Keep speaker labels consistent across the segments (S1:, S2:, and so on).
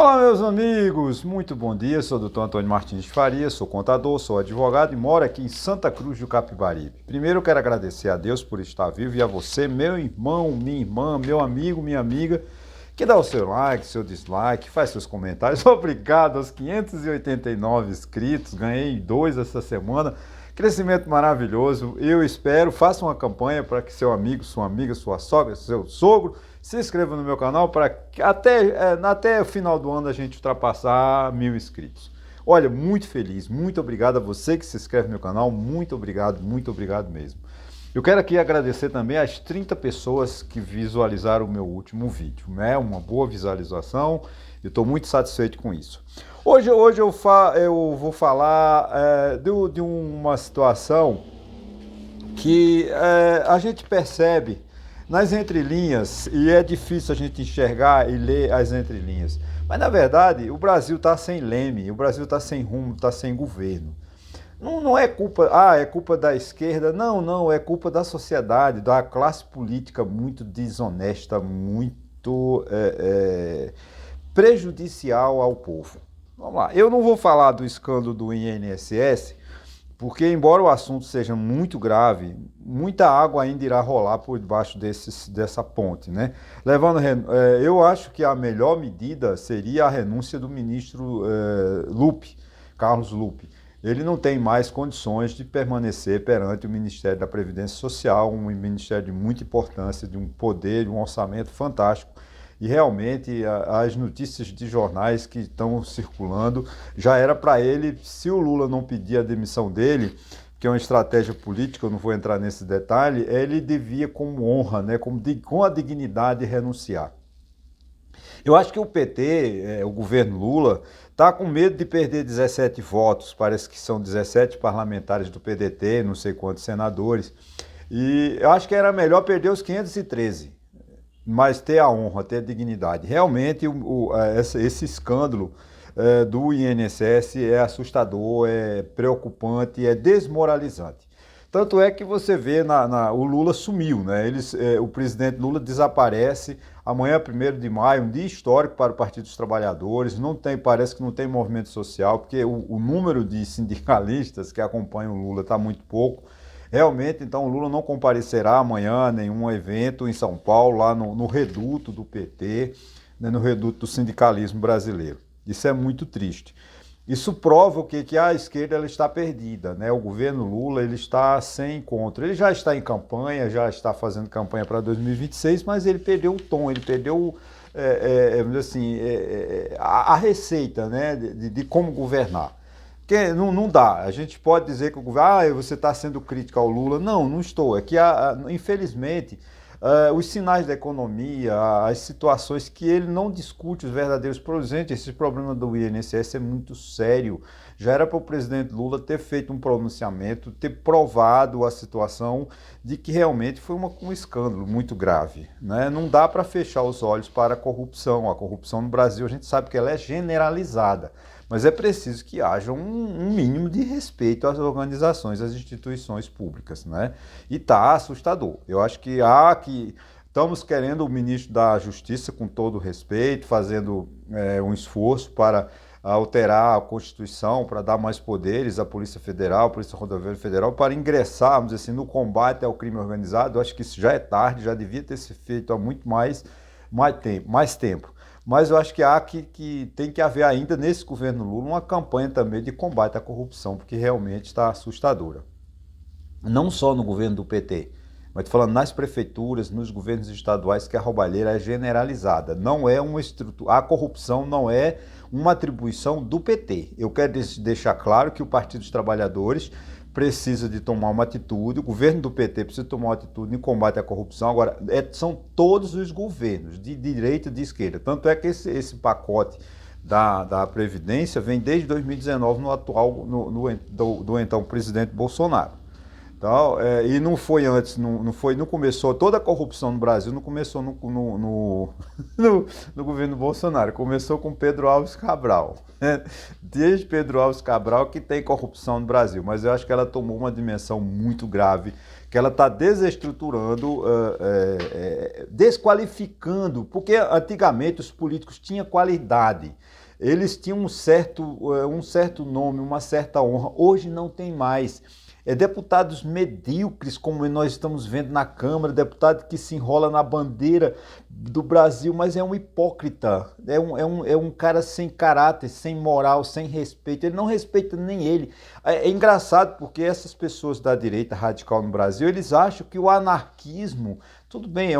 S1: Olá, meus amigos, muito bom dia. Sou o Dr. Antônio Martins de Faria, sou contador, sou advogado e moro aqui em Santa Cruz do Capibaribe. Primeiro, eu quero agradecer a Deus por estar vivo e a você, meu irmão, minha irmã, meu amigo, minha amiga, que dá o seu like, seu dislike, faz seus comentários. Obrigado aos 589 inscritos, ganhei 2 essa semana. Crescimento maravilhoso. Eu espero, faça uma campanha para que seu amigo, sua amiga, sua sogra, seu sogro se inscreva no meu canal para que até o final do ano a gente ultrapassar 1.000 inscritos. Olha, muito feliz, muito obrigado a você que se inscreve no meu canal, muito obrigado mesmo. Eu quero aqui agradecer também às 30 pessoas que visualizaram o meu último vídeo, né? Uma boa visualização, eu estou muito satisfeito com isso. Hoje eu vou falar de uma situação que a gente percebe nas entrelinhas, e é difícil a gente enxergar e ler as entrelinhas. Mas, na verdade, o Brasil está sem leme, o Brasil está sem rumo, está sem governo. Não é culpa, é culpa da esquerda, não, é culpa da sociedade, da classe política muito desonesta, muito prejudicial ao povo. Vamos lá, eu não vou falar do escândalo do INSS, porque embora o assunto seja muito grave, muita água ainda irá rolar por debaixo dessa ponte, né? Eu acho que a melhor medida seria a renúncia do ministro Carlos Lupe. Ele não tem mais condições de permanecer perante o Ministério da Previdência Social, um ministério de muita importância, de um poder, de um orçamento fantástico. E realmente as notícias de jornais que estão circulando, já era para ele, se o Lula não pedir a demissão dele, que é uma estratégia política, eu não vou entrar nesse detalhe, ele devia com honra, né, com a dignidade renunciar. Eu acho que o PT, o governo Lula, está com medo de perder 17 votos, parece que são 17 parlamentares do PDT, não sei quantos senadores, e eu acho que era melhor perder os 513. Mas ter a honra, ter a dignidade. Realmente, esse escândalo do INSS é assustador, é preocupante, é desmoralizante. Tanto é que você vê, o Lula sumiu, né? O presidente Lula desaparece. Amanhã, 1º de maio, um dia histórico para o Partido dos Trabalhadores. Parece que não tem movimento social, porque o número de sindicalistas que acompanham o Lula está muito pouco. Realmente, então, o Lula não comparecerá amanhã a nenhum evento em São Paulo, lá no reduto do PT, né, no reduto do sindicalismo brasileiro. Isso é muito triste. Isso prova que a esquerda ela está perdida, né? O governo Lula ele está sem encontro. Ele já está em campanha, já está fazendo campanha para 2026, mas ele perdeu o tom, ele perdeu a receita, né, de como governar. Porque não dá. A gente pode dizer que o governo, você está sendo crítico ao Lula. Não estou. É que, infelizmente, os sinais da economia, as situações que ele não discute os verdadeiros problemas. Esse problema do INSS é muito sério. Já era para o presidente Lula ter feito um pronunciamento, ter provado a situação de que realmente foi um escândalo muito grave, né? Não dá para fechar os olhos para a corrupção. A corrupção no Brasil, a gente sabe que ela é generalizada. Mas é preciso que haja um mínimo de respeito às organizações, às instituições públicas, né? E está assustador. Eu acho que estamos querendo o ministro da Justiça, com todo respeito, fazendo um esforço para alterar a Constituição, para dar mais poderes à Polícia Federal, à Polícia Rodoviária Federal, para ingressar, vamos dizer assim, no combate ao crime organizado. Eu acho que isso já é tarde, já devia ter sido feito há muito mais tempo. Mas eu acho que tem que haver ainda nesse governo Lula uma campanha também de combate à corrupção, porque realmente está assustadora. Não só no governo do PT, mas estou falando nas prefeituras, nos governos estaduais, que a roubalheira é generalizada. Não é uma estrutura, a corrupção não é uma atribuição do PT. Eu quero deixar claro que o Partido dos Trabalhadores precisa de tomar uma atitude, o governo do PT precisa tomar uma atitude em combate à corrupção. Agora, são todos os governos, de direita e de esquerda. Tanto é que esse pacote da Previdência vem desde 2019 do então presidente Bolsonaro. Então, e não foi antes, não começou, toda a corrupção no Brasil não começou no governo Bolsonaro, começou com Pedro Álvares Cabral. Desde Pedro Álvares Cabral que tem corrupção no Brasil, mas eu acho que ela tomou uma dimensão muito grave, que ela está desestruturando, desqualificando, porque antigamente os políticos tinham qualidade, eles tinham um certo nome, uma certa honra, hoje não tem mais. Deputados medíocres, como nós estamos vendo na Câmara, deputado que se enrola na bandeira do Brasil, mas é um hipócrita, é um cara sem caráter, sem moral, sem respeito, ele não respeita nem ele. É engraçado porque essas pessoas da direita radical no Brasil, eles acham que o anarquismo, tudo bem, é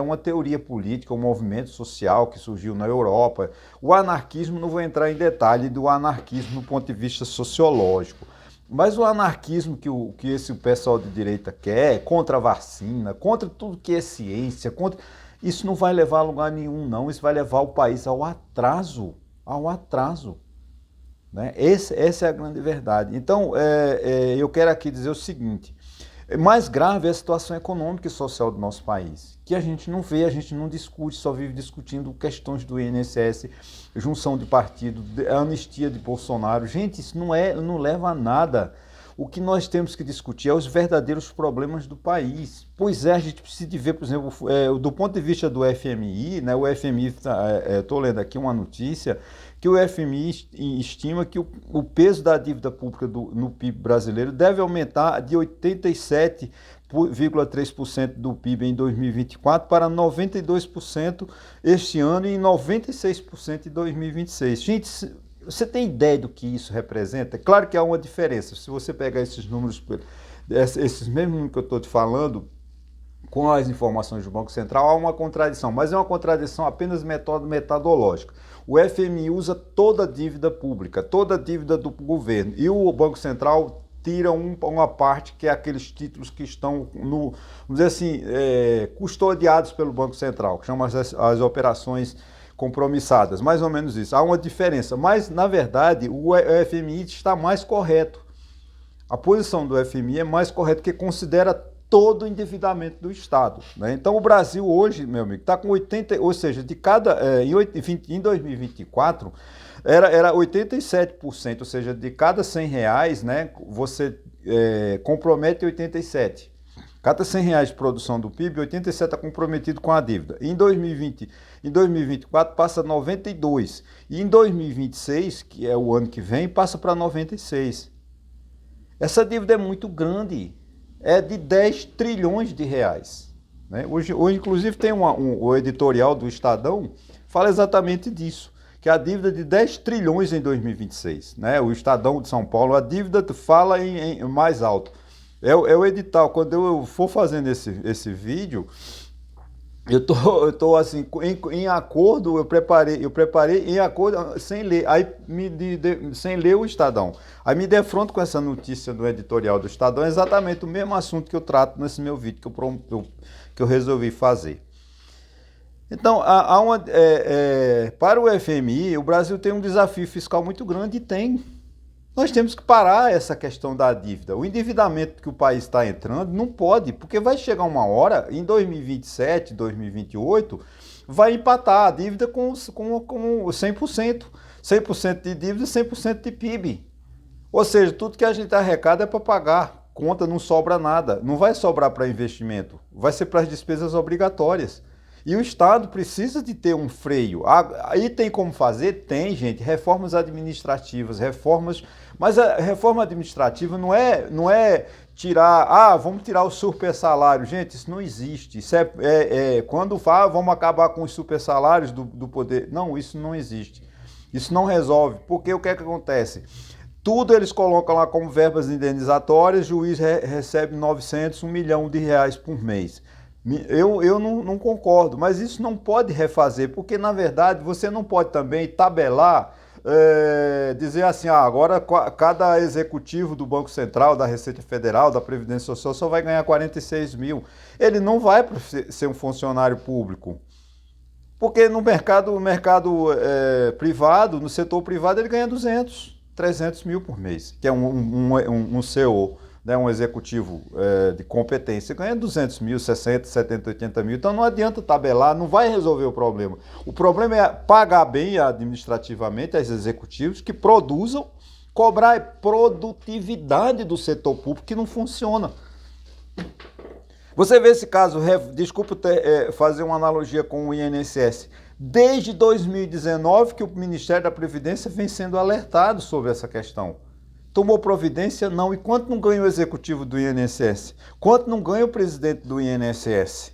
S1: uma teoria política, um movimento social que surgiu na Europa. O anarquismo, não vou entrar em detalhe do anarquismo do ponto de vista sociológico, mas o anarquismo que esse pessoal de direita quer, contra a vacina, contra tudo que é ciência, isso não vai levar a lugar nenhum, não. Isso vai levar o país ao atraso, né? Essa é a grande verdade. Então, eu quero aqui dizer o seguinte: mais grave é a situação econômica e social do nosso país, que a gente não vê, a gente não discute, só vive discutindo questões do INSS, junção de partido, anistia de Bolsonaro. Gente, isso não leva a nada. O que nós temos que discutir é os verdadeiros problemas do país. Pois é, a gente precisa de ver, por exemplo, do ponto de vista do FMI, né, o FMI, estou lendo aqui uma notícia, que o FMI estima que o peso da dívida pública no PIB brasileiro deve aumentar de 87,3% do PIB em 2024 para 92% este ano e 96% em 2026. Gente, você tem ideia do que isso representa? Claro que há uma diferença. Se você pegar esses números, esses mesmos números que eu estou te falando, com as informações do Banco Central, há uma contradição, mas é uma contradição apenas metodológica. O FMI usa toda a dívida pública, toda a dívida do governo, e o Banco Central tira uma parte que é aqueles títulos que estão, vamos dizer assim, custodiados pelo Banco Central, que chamam as operações compromissadas, mais ou menos isso. Há uma diferença, mas na verdade o FMI está mais correto. A posição do FMI é mais correta, porque considera todo o endividamento do Estado, né? Então o Brasil hoje, meu amigo, está com 80, ou seja, em 2024 era 87%, ou seja, de cada R$100, né, você compromete 87. Cada R$100 de produção do PIB, 87 está comprometido com a dívida. Em 2024 passa 92. E em 2026, que é o ano que vem, passa para 96. Essa dívida é muito grande. É de 10 trilhões de reais. Né? Hoje, inclusive, tem o editorial do Estadão, fala exatamente disso, que a dívida de 10 trilhões em 2026. Né? O Estadão de São Paulo, a dívida fala em mais alto. É o edital. Quando eu for fazendo esse vídeo, eu tô assim, em acordo, eu preparei em acordo, sem ler, aí sem ler o Estadão. Aí me defronto com essa notícia do editorial do Estadão, é exatamente o mesmo assunto que eu trato nesse meu vídeo que eu resolvi fazer. Então, para o FMI, o Brasil tem um desafio fiscal muito grande e tem. Nós temos que parar essa questão da dívida. O endividamento que o país está entrando não pode, porque vai chegar uma hora, em 2027, 2028, vai empatar a dívida com 100%. 100% de dívida e 100% de PIB. Ou seja, tudo que a gente arrecada é para pagar. Conta, não sobra nada. Não vai sobrar para investimento. Vai ser para as despesas obrigatórias. E o Estado precisa de ter um freio. Aí tem como fazer? Tem, gente. Reformas administrativas, mas a reforma administrativa não é tirar, vamos tirar o super salário. Gente, isso não existe. Isso quando fala, vamos acabar com os super salários do poder. Não, isso não existe. Isso não resolve. Porque o que é que acontece? Tudo eles colocam lá como verbas indenizatórias, o juiz recebe 900, R$1 milhão por mês. Eu não concordo, mas isso não pode refazer, porque na verdade você não pode também tabelar, dizer assim, agora cada executivo do Banco Central, da Receita Federal, da Previdência Social só vai ganhar 46 mil. Ele não vai ser um funcionário público, porque no mercado privado, no setor privado, ele ganha 200, 300 mil por mês, que é um CEO. Né, um executivo de competência ganha 200 mil, 60, 70, 80 mil. Então não adianta tabelar, não vai resolver o problema. O problema é pagar bem administrativamente aos executivos que produzam, cobrar produtividade do setor público que não funciona. Você vê esse caso, desculpa fazer uma analogia com o INSS, desde 2019 que o Ministério da Previdência vem sendo alertado sobre essa questão. Tomou providência? Não. E quanto não ganha o executivo do INSS? Quanto não ganha o presidente do INSS?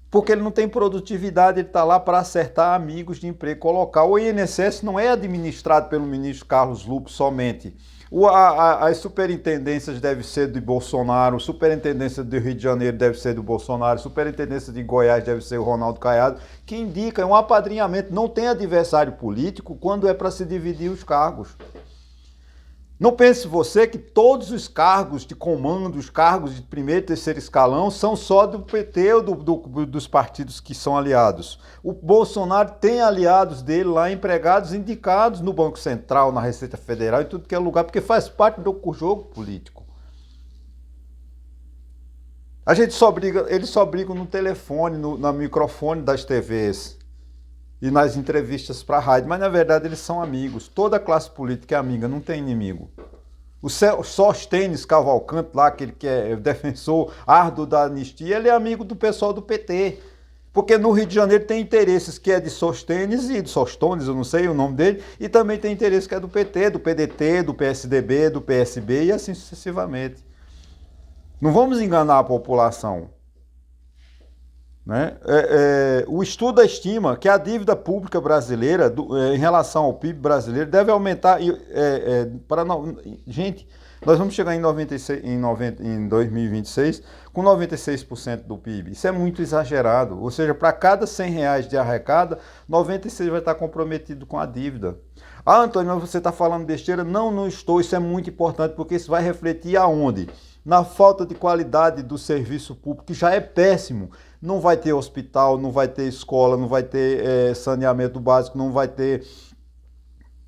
S1: Porque ele não tem produtividade, ele está lá para acertar amigos de emprego, colocar. O INSS não é administrado pelo ministro Carlos Lupe somente. As superintendências devem ser do Bolsonaro, a superintendência do Rio de Janeiro deve ser do Bolsonaro, a superintendência de Goiás deve ser o Ronaldo Caiado, que indica um apadrinhamento. Não tem adversário político quando é para se dividir os cargos. Não pense você que todos os cargos de comando, os cargos de primeiro e terceiro escalão são só do PT ou dos partidos que são aliados. O Bolsonaro tem aliados dele lá, empregados indicados no Banco Central, na Receita Federal e tudo que é lugar, porque faz parte do jogo político. Eles só brigam no telefone, no microfone das TVs. E nas entrevistas para a rádio, mas na verdade eles são amigos. Toda a classe política é amiga, não tem inimigo. O Sóstenes Cavalcante lá, aquele que é defensor árduo da anistia, ele é amigo do pessoal do PT. Porque no Rio de Janeiro tem interesses que é de Sóstenes e de Sóstones, eu não sei o nome dele, e também tem interesse que é do PT, do PDT, do PSDB, do PSB e assim sucessivamente. Não vamos enganar a população. Né? O estudo estima que a dívida pública brasileira em relação ao PIB brasileiro deve aumentar. Gente, nós vamos chegar em 2026 com 96% do PIB. Isso é muito exagerado. Ou seja, para cada R$100 de arrecada, 96 vai estar comprometido com a dívida. Ah, Antônio, mas você está falando besteira? Não, não estou. Isso é muito importante porque isso vai refletir aonde? Na falta de qualidade do serviço público, que já é péssimo. Não vai ter hospital, não vai ter escola, não vai ter saneamento básico, não vai ter...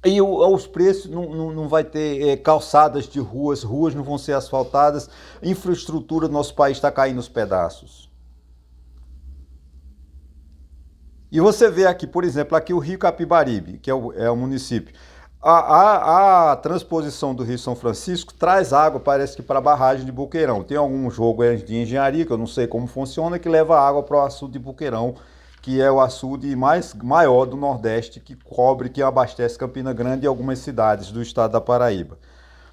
S1: E os preços, não vai ter calçadas de ruas não vão ser asfaltadas, infraestrutura do nosso país está caindo aos pedaços. E você vê aqui, por exemplo, aqui o Rio Capibaribe, que é o município. A transposição do Rio São Francisco traz água, parece que para a barragem de Boqueirão. Tem algum jogo de engenharia, que eu não sei como funciona, que leva água para o açude de Boqueirão, que é o açude maior do Nordeste, que abastece Campina Grande e algumas cidades do estado da Paraíba.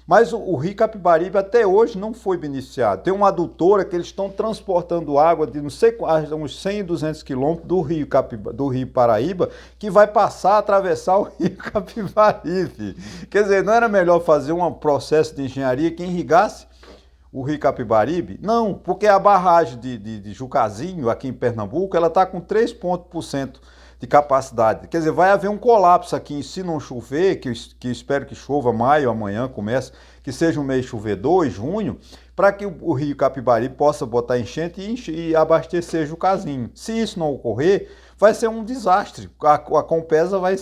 S1: Mas o Rio Capibaribe até hoje não foi beneficiado. Tem uma adutora que eles estão transportando água de não sei uns 100, 200 quilômetros do Rio Paraíba, que vai passar a atravessar o Rio Capibaribe. Quer dizer, não era melhor fazer um processo de engenharia que irrigasse o Rio Capibaribe? Não, porque a barragem de Jucazinho, aqui em Pernambuco, ela está com 3% de capacidade. Quer dizer, vai haver um colapso aqui, se não chover, que espero que chova maio, amanhã começa, que seja um mês chovedor, junho, para que o Rio Capibaribe possa botar enchente e abastecer Jucazinho. Se isso não ocorrer, vai ser um desastre. A Compesa vai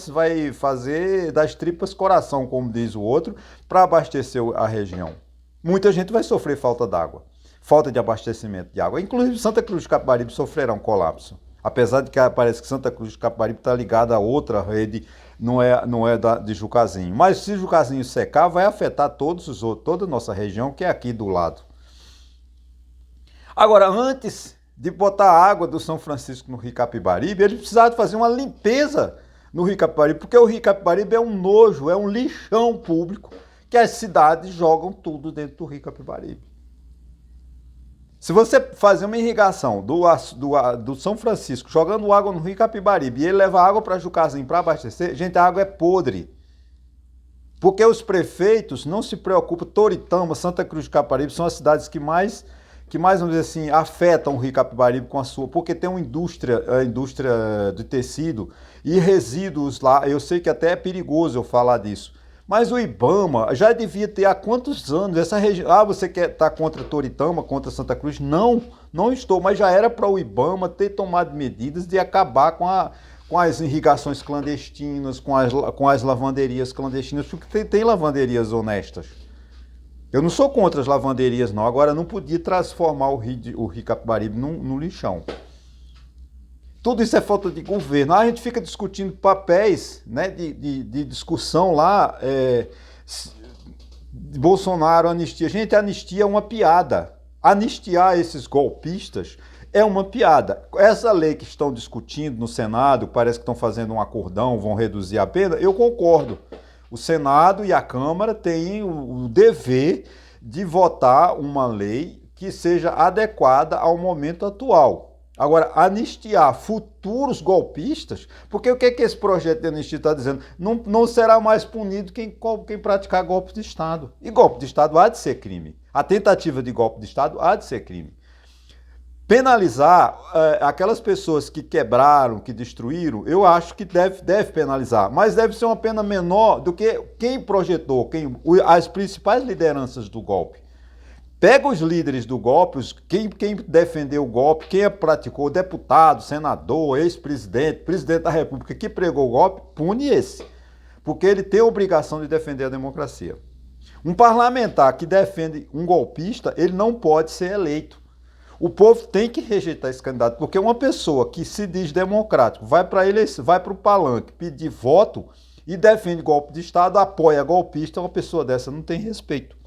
S1: fazer das tripas coração, como diz o outro, para abastecer a região. Muita gente vai sofrer falta d'água, falta de abastecimento de água. Inclusive Santa Cruz do Capibaribe sofrerá um colapso. Apesar de que parece que Santa Cruz do Capibaribe está ligada a outra rede, não é de Jucazinho. Mas se Jucazinho secar, vai afetar toda a nossa região, que é aqui do lado. Agora, antes de botar a água do São Francisco no Rio Capibaribe, eles precisavam fazer uma limpeza no Rio Capibaribe, porque o Rio Capibaribe é um nojo, é um lixão público, que as cidades jogam tudo dentro do Rio Capibaribe. Se você fazer uma irrigação do São Francisco, jogando água no Rio Capibaribe, e ele leva água para Jucazinho para abastecer, gente, a água é podre. Porque os prefeitos não se preocupam. Toritama, Santa Cruz do Capibaribe são as cidades que mais, vamos dizer assim, afetam o Rio Capibaribe com a sua, porque tem uma a indústria de tecido e resíduos lá. Eu sei que até é perigoso eu falar disso. Mas o IBAMA já devia ter há quantos anos essa região... Ah, você quer estar contra Toritama, contra Santa Cruz? Não, não estou, mas já era para o IBAMA ter tomado medidas de acabar com as irrigações clandestinas, com as lavanderias clandestinas, porque tem lavanderias honestas. Eu não sou contra as lavanderias, não. Agora, não podia transformar o Rio Capibaribe num lixão. Tudo isso é falta de governo. A gente fica discutindo papéis, né, de discussão lá, Bolsonaro, anistia. Gente, a anistia é uma piada. anistiar esses golpistas é uma piada. Essa lei que estão discutindo no Senado, parece que estão fazendo um acordão, vão reduzir a pena, eu concordo. O Senado e a Câmara têm o dever de votar uma lei que seja adequada ao momento atual. Agora, anistiar futuros golpistas, porque o que esse projeto de anistia está dizendo? Não será mais punido quem praticar golpe de Estado. E golpe de Estado há de ser crime. A tentativa de golpe de Estado há de ser crime. Penalizar aquelas pessoas que quebraram, que destruíram, eu acho que deve penalizar, mas deve ser uma pena menor do que quem projetou, as principais lideranças do golpe. Pega os líderes do golpe, quem defendeu o golpe, quem praticou, deputado, senador, ex-presidente, presidente da República que pregou o golpe, pune esse, porque ele tem a obrigação de defender a democracia. Um parlamentar que defende um golpista, ele não pode ser eleito. O povo tem que rejeitar esse candidato, porque uma pessoa que se diz democrático vai para o palanque pedir voto e defende golpe de Estado, apoia golpista, uma pessoa dessa não tem respeito.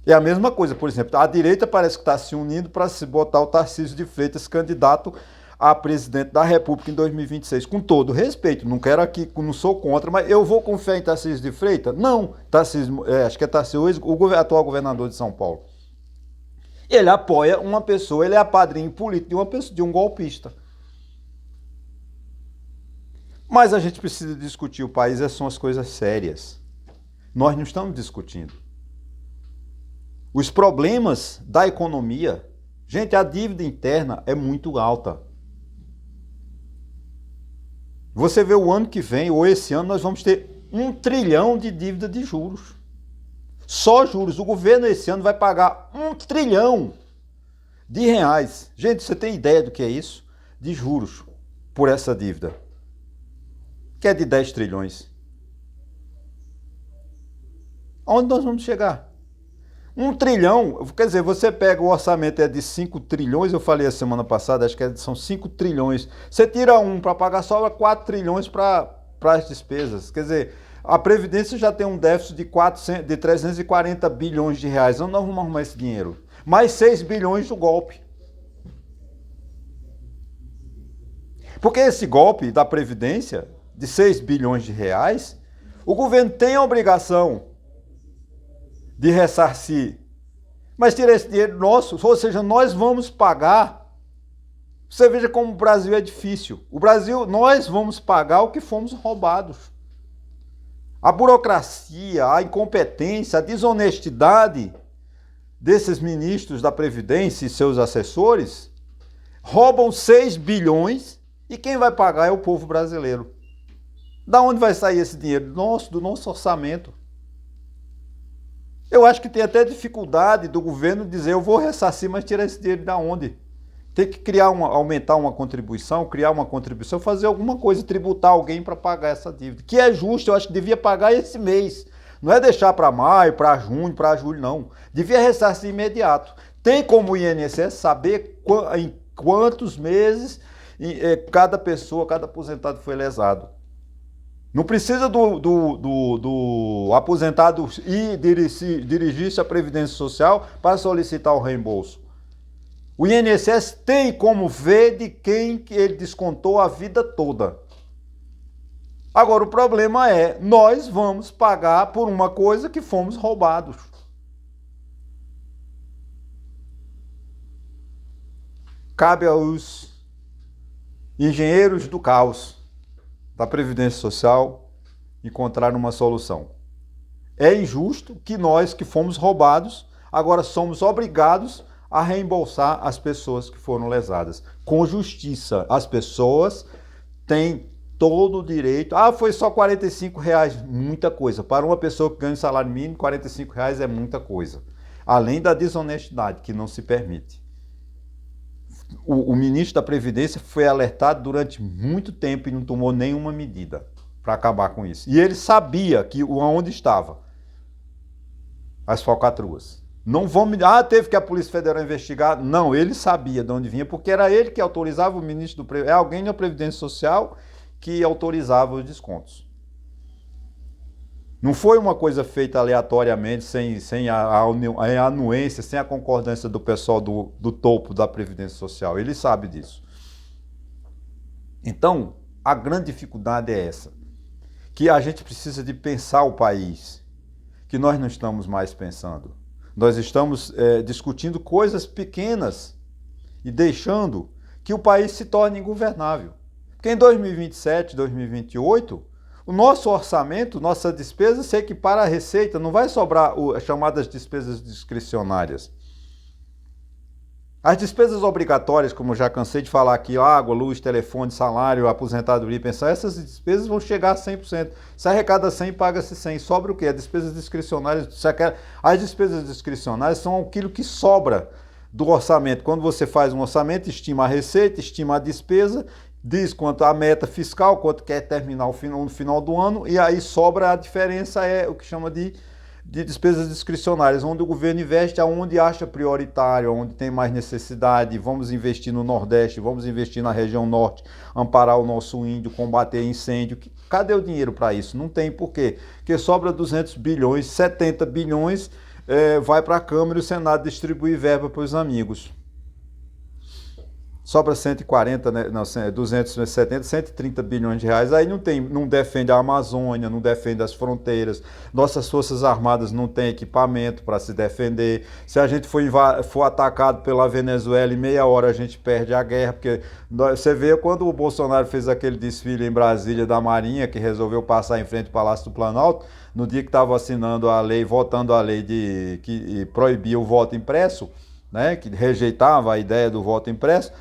S1: É a mesma coisa, por exemplo, a direita parece que está se unindo para se botar o Tarcísio de Freitas candidato a presidente da República em 2026. Com todo respeito, não quero aqui, não sou contra, mas eu vou confiar em Tarcísio de Freitas? Não, Tarcísio, acho que é Tarcísio, o atual governador de São Paulo. Ele apoia uma pessoa, ele é padrinho político de uma pessoa, de um golpista. Mas a gente precisa discutir o país, são as coisas sérias. Nós não estamos discutindo. Os problemas da economia, gente, a dívida interna é muito alta. Você vê o ano que vem, ou esse ano, nós vamos ter 1 trilhão de dívida de juros. Só juros. O governo esse ano vai pagar 1 trilhão de reais. Gente, você tem ideia do que é isso? De juros por essa dívida. Que é de 10 trilhões. Aonde nós vamos chegar? 1 trilhão, quer dizer, você pega o orçamento de 5 trilhões, eu falei a semana passada, acho que são 5 trilhões. Você tira para pagar, sobra 4 trilhões para as despesas. Quer dizer, a Previdência já tem um déficit de 340 bilhões de reais. Onde nós vamos arrumar esse dinheiro? Mais 6 bilhões do golpe. Porque esse golpe da Previdência, de 6 bilhões de reais, o governo tem a obrigação de ressarcir, mas tira esse dinheiro nosso, ou seja, nós vamos pagar. Você veja como o Brasil é difícil. O Brasil, nós vamos pagar o que fomos roubados. A burocracia, a incompetência, a desonestidade desses ministros da Previdência e seus assessores roubam 6 bilhões e quem vai pagar é o povo brasileiro. Da onde vai sair esse dinheiro? Do nosso orçamento. Eu acho que tem até dificuldade do governo dizer eu vou ressarcir, mas tirar esse dinheiro da onde? Tem que aumentar uma contribuição, criar uma contribuição, fazer alguma coisa, tributar alguém para pagar essa dívida. Que é justo, eu acho que devia pagar esse mês. Não é deixar para maio, para junho, para julho, não. Devia ressarcir imediato. Tem como o INSS saber em quantos meses cada pessoa, cada aposentado foi lesado. Não precisa do aposentado ir dirigir-se à Previdência Social para solicitar o reembolso. O INSS tem como ver de quem ele descontou a vida toda. Agora, o problema é, nós vamos pagar por uma coisa que fomos roubados. Cabe aos engenheiros do caos da Previdência Social encontrar uma solução. É injusto que nós que fomos roubados, agora somos obrigados a reembolsar as pessoas que foram lesadas. Com justiça, as pessoas têm todo o direito. Ah, foi só R$45, muita coisa. Para uma pessoa que ganha salário mínimo, R$45 é muita coisa. Além da desonestidade, que não se permite. O ministro da Previdência foi alertado durante muito tempo e não tomou nenhuma medida para acabar com isso. E ele sabia onde estava as falcatruas. Não vamos... teve que a Polícia Federal investigar. Não, ele sabia de onde vinha, porque era ele que autorizava o ministro do é alguém da Previdência Social que autorizava os descontos. Não foi uma coisa feita aleatoriamente, sem a anuência, sem a concordância do pessoal do topo da Previdência Social. Ele sabe disso. Então, a grande dificuldade é essa, que a gente precisa de pensar o país, que nós não estamos mais pensando. Nós estamos discutindo coisas pequenas e deixando que o país se torne ingovernável. Porque em 2027, 2028, o nosso orçamento, nossa despesa se equipara à receita, não vai sobrar as chamadas despesas discricionárias. As despesas obrigatórias, como eu já cansei de falar aqui, água, luz, telefone, salário, aposentadoria, pensão, essas despesas vão chegar a 100%. Se arrecada 100, paga-se 100. Sobra o quê? As despesas discricionárias. As despesas discricionárias são aquilo que sobra do orçamento. Quando você faz um orçamento, estima a receita, estima a despesa, diz quanto a meta fiscal, quanto quer terminar no final do ano, e aí sobra a diferença, é o que chama de despesas discricionárias, onde o governo investe aonde acha prioritário, onde tem mais necessidade. Vamos investir no Nordeste, vamos investir na região Norte, amparar o nosso índio, combater incêndio. Cadê o dinheiro para isso? Não tem. Por quê? Porque sobra 200 bilhões, 70 bilhões vai para a Câmara e o Senado distribui verba para os amigos. Sobra 140, né? Não, 270, 130 bilhões de reais. Aí não defende a Amazônia, não defende as fronteiras. Nossas Forças Armadas não têm equipamento para se defender. Se a gente for atacado pela Venezuela, em meia hora a gente perde a guerra. Porque você vê quando o Bolsonaro fez aquele desfile em Brasília da Marinha, que resolveu passar em frente ao Palácio do Planalto, no dia que estava assinando a lei, votando a lei que proibia o voto impresso, né? Que rejeitava a ideia do voto impresso.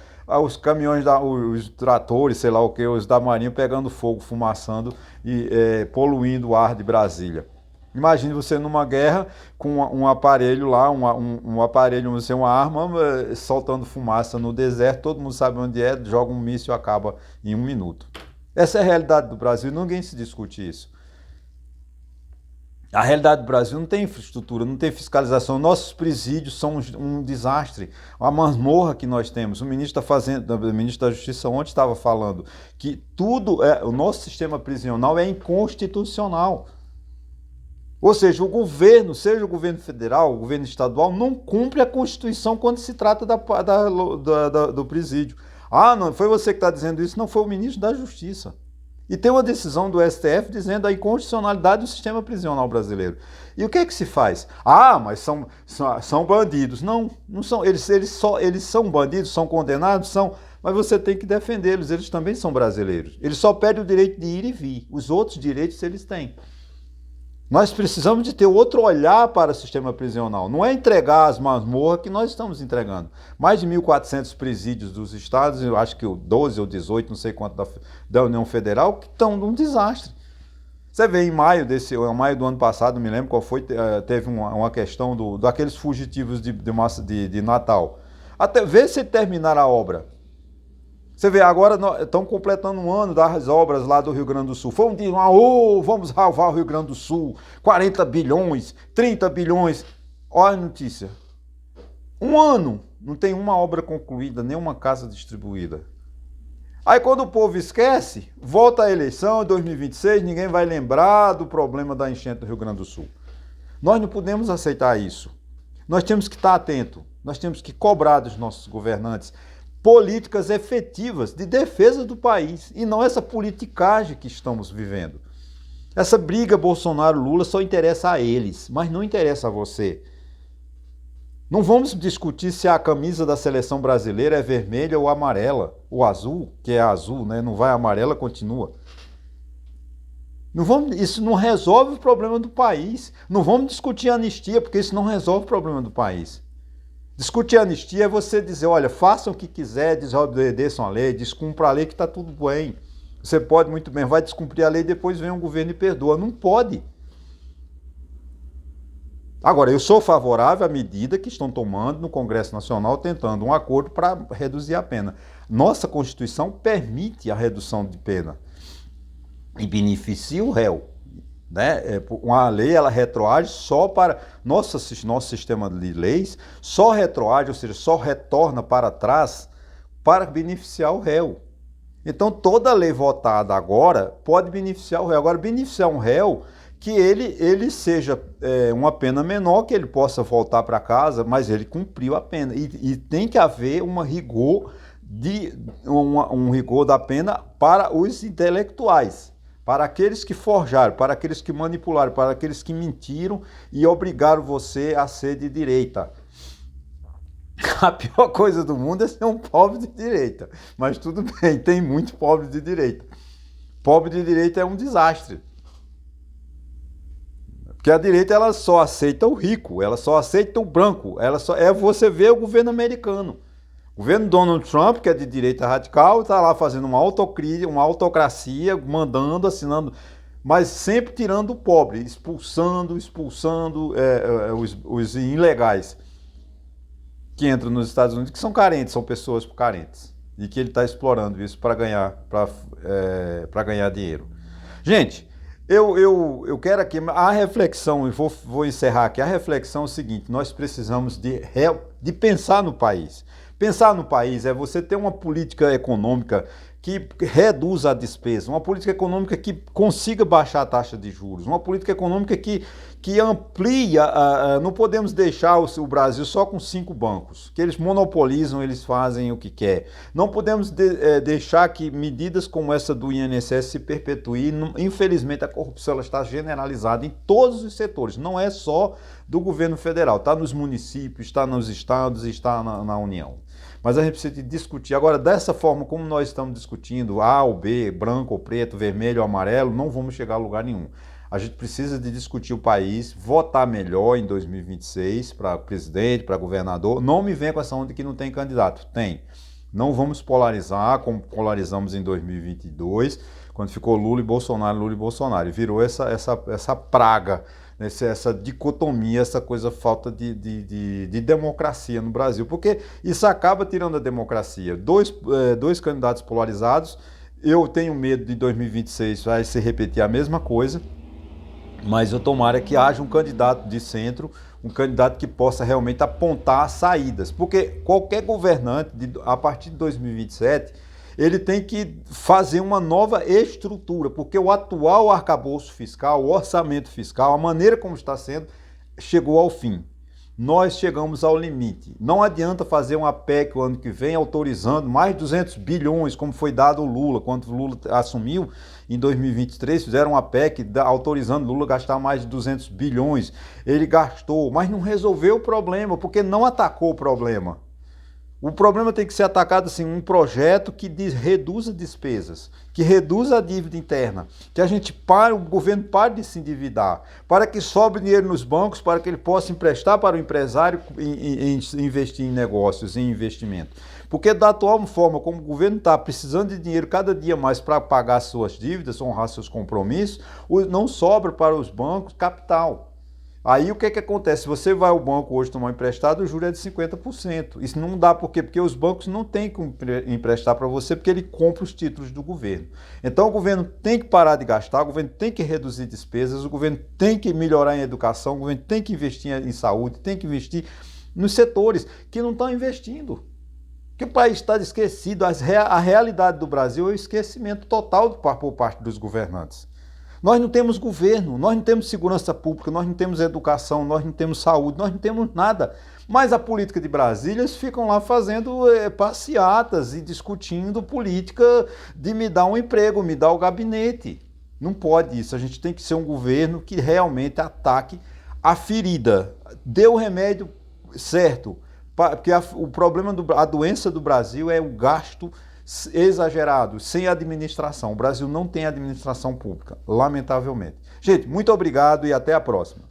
S1: Os caminhões, os tratores, sei lá o que, os da Marinha pegando fogo, fumaçando e poluindo o ar de Brasília. Imagine você numa guerra com um aparelho lá, um aparelho, uma arma, soltando fumaça no deserto, todo mundo sabe onde é, joga um míssil e acaba em 1 minuto. Essa é a realidade do Brasil, ninguém se discute isso. A realidade do Brasil não tem infraestrutura, não tem fiscalização. Nossos presídios são um desastre. A masmorra que nós temos. O ministro da Justiça ontem estava falando que o nosso sistema prisional é inconstitucional. Ou seja, o governo, seja o governo federal, o governo estadual, não cumpre a Constituição quando se trata do presídio. Ah, não foi você que está dizendo isso, não, foi o ministro da Justiça. E tem uma decisão do STF dizendo a inconstitucionalidade do sistema prisional brasileiro. E o que é que se faz? Ah, mas são bandidos. Não são. Eles são bandidos, são condenados, são. Mas você tem que defendê-los, eles também são brasileiros. Eles só perdem o direito de ir e vir. Os outros direitos eles têm. Nós precisamos de ter outro olhar para o sistema prisional. Não é entregar as masmorras que nós estamos entregando. Mais de 1.400 presídios dos estados, eu acho que 12 ou 18, não sei quanto, da União Federal, que estão num desastre. Você vê em maio do ano passado, não me lembro qual foi, teve uma questão daqueles fugitivos de Natal. Até ver se terminar a obra. Você vê, agora estão completando 1 ano das obras lá do Rio Grande do Sul. Foi um dia, vamos salvar o Rio Grande do Sul, 40 bilhões, 30 bilhões. Olha a notícia. 1 ano, não tem uma obra concluída, nem uma casa distribuída. Aí quando o povo esquece, volta a eleição em 2026, ninguém vai lembrar do problema da enchente do Rio Grande do Sul. Nós não podemos aceitar isso. Nós temos que estar atentos, nós temos que cobrar dos nossos governantes políticas efetivas de defesa do país e não essa politicagem que estamos vivendo. Essa briga Bolsonaro-Lula só interessa a eles, mas não interessa a você. Não vamos discutir se a camisa da seleção brasileira é vermelha ou amarela, ou azul, que é azul, né? Não vai amarela, continua. Isso não resolve o problema do país. Não vamos discutir anistia, porque isso não resolve o problema do país. Discutir anistia é você dizer, olha, façam o que quiser, desobedeçam a lei, descumpra a lei que está tudo bem. Você pode muito bem, vai descumprir a lei, depois vem um governo e perdoa. Não pode. Agora, eu sou favorável à medida que estão tomando no Congresso Nacional, tentando um acordo para reduzir a pena. Nossa Constituição permite a redução de pena e beneficia o réu. Né? Uma lei, ela retroage só para... Nosso sistema de leis só retroage, ou seja, só retorna para trás para beneficiar o réu. Então, toda lei votada agora pode beneficiar o réu. Agora, beneficiar um réu que ele seja uma pena menor, que ele possa voltar para casa, mas ele cumpriu a pena. E tem que haver um rigor da pena para os intelectuais, para aqueles que forjaram, para aqueles que manipularam, para aqueles que mentiram e obrigaram você a ser de direita. A pior coisa do mundo é ser um pobre de direita, mas tudo bem, tem muito pobre de direita. Pobre de direita é um desastre. Porque a direita ela só aceita o rico, ela só aceita o branco, você vê o governo americano. O governo Donald Trump, que é de direita radical, está lá fazendo uma autocracia, mandando, assinando, mas sempre tirando o pobre, expulsando os ilegais que entram nos Estados Unidos, que são carentes, são pessoas carentes, e que ele está explorando isso para ganhar dinheiro. Gente, eu quero aqui a reflexão, e vou encerrar aqui, a reflexão é o seguinte: nós precisamos de pensar no país. Pensar no país é você ter uma política econômica que reduza a despesa, uma política econômica que consiga baixar a taxa de juros, uma política econômica que amplia. Não podemos deixar o Brasil só com 5 bancos, que eles monopolizam, eles fazem o que quer. Não podemos deixar que medidas como essa do INSS se perpetuem. Infelizmente, a corrupção ela está generalizada em todos os setores, não é só do governo federal, está nos municípios, está nos estados e está na União. Mas a gente precisa discutir. Agora, dessa forma como nós estamos discutindo, A ou B, branco ou preto, vermelho ou amarelo, não vamos chegar a lugar nenhum. A gente precisa de discutir o país, votar melhor em 2026 para presidente, para governador. Não me venha com essa onda que não tem candidato. Tem. Não vamos polarizar como polarizamos em 2022, quando ficou Lula e Bolsonaro. E virou essa praga, essa dicotomia, essa coisa, falta de democracia no Brasil. Porque isso acaba tirando a democracia. Dois candidatos polarizados. Eu tenho medo de 2026 vai se repetir a mesma coisa. Mas eu tomara que haja um candidato de centro, um candidato que possa realmente apontar saídas. Porque qualquer governante, a partir de 2027, ele tem que fazer uma nova estrutura, porque o atual arcabouço fiscal, o orçamento fiscal, a maneira como está sendo, chegou ao fim. Nós chegamos ao limite. Não adianta fazer uma PEC o ano que vem autorizando mais de 200 bilhões, como foi dado ao Lula. Quando o Lula assumiu em 2023, fizeram uma PEC autorizando o Lula a gastar mais de 200 bilhões. Ele gastou, mas não resolveu o problema, porque não atacou o problema. O problema tem que ser atacado assim, um projeto que reduza despesas, que reduza a dívida interna, que o governo pare de se endividar, para que sobre dinheiro nos bancos, para que ele possa emprestar para o empresário investir em negócios, em investimento. Porque da atual forma, como o governo está precisando de dinheiro cada dia mais para pagar suas dívidas, honrar seus compromissos, não sobra para os bancos capital. Aí o que acontece? Se você vai ao banco hoje tomar emprestado, o juro é de 50%. Isso não dá por quê? Porque os bancos não têm que emprestar para você, porque ele compra os títulos do governo. Então o governo tem que parar de gastar, o governo tem que reduzir despesas, o governo tem que melhorar em educação, o governo tem que investir em saúde, tem que investir nos setores que não estão investindo. Que o país está esquecido, a realidade do Brasil é o esquecimento total por parte dos governantes. Nós não temos governo, nós não temos segurança pública, nós não temos educação, nós não temos saúde, nós não temos nada. Mas a política de Brasília, eles ficam lá fazendo passeatas e discutindo política de me dar um emprego, me dar o gabinete. Não pode isso, a gente tem que ser um governo que realmente ataque a ferida, dê o remédio certo, porque o problema, a doença do Brasil é o gasto exagerado, sem administração. O Brasil não tem administração pública, lamentavelmente. Gente, muito obrigado e até a próxima.